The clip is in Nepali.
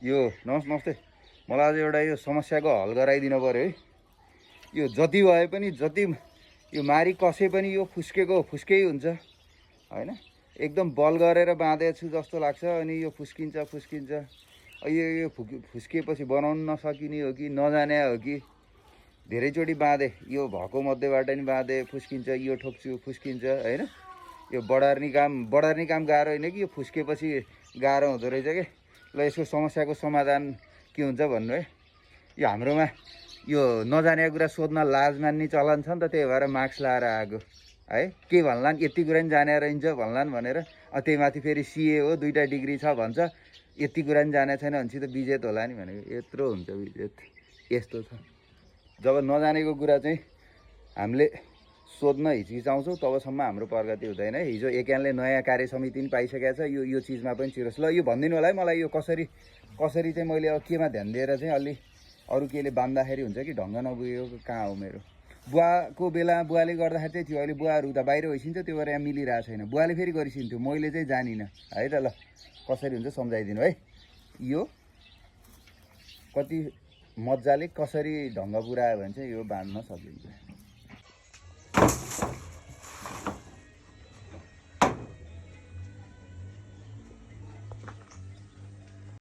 यो नमस्ते मलाई आज एउटा यो समस्याको हल गराइदिनु पर्यो है। यो जति भए पनि जति यो मारी कसे पनि यो फुस्कै हुन्छ हैन। एकदम बल गरेर बाँधेको छु जस्तो लाग्छ अनि यो फुस्किन्छ यो फुस्किएपछि बनाउन नसकिने हो कि नजाने हो कि धेरैचोटि बाँधे यो भएको मध्येबाट नि बाँधे फुस्किन्छ यो ठोक्छु फुस्किन्छ हैन। यो बढार्ने काम गाह्रो होइन कि यो फुस्केपछि गाह्रो हुँदो रहेछ के। ल यसको समस्याको समाधान के हुन्छ भन्नु है। यो हाम्रोमा यो नजानेको कुरा सोध्न लाज मान्ने चलन छ नि त, त्यही भएर मार्क्स लाएर आएको है। के भन्लान् यति कुरा नि जाने रहन्छ भन्लान् भनेर। त्यही माथि फेरि सिए हो 2टा डिग्री छ भन्छ, यति कुरा नि जाने छैन भनेपछि त बिजेत होला नि भनेको। यत्रो हुन्छ बिजेत। यस्तो छ जब नजानेको कुरा चाहिँ हामीले सोध्न हिचकिचाउँछौँ तबसम्म हाम्रो प्रगति हुँदैन है। हिजो एकानले नयाँ कार्य समिति पनि पाइसकेको छ, यो चिजमा पनि चिरोस्। ल यो भनिदिनु होला है मलाई, यो कसरी चाहिँ मैले अब केमा ध्यान दिएर चाहिँ अलि अरू केले बाँध्दाखेरि हुन्छ कि ढङ्ग नबुझेको कहाँ हो मेरो। बुवाको बेला बुवाले गर्दाखेरि चाहिँ थियो, अहिले बुवाहरू उता बाहिर होइसिन्छ त्यो भएर यहाँ मिलिरहेको छैन। बुवाले फेरि गरिसिन्थ्यो, मैले चाहिँ जानिनँ है त। ल कसरी हुन्छ सम्झाइदिनु है। यो कति मजाले कसरी ढङ्ग पुऱ्यायो भने चाहिँ यो बाँध्न सकिन्छ।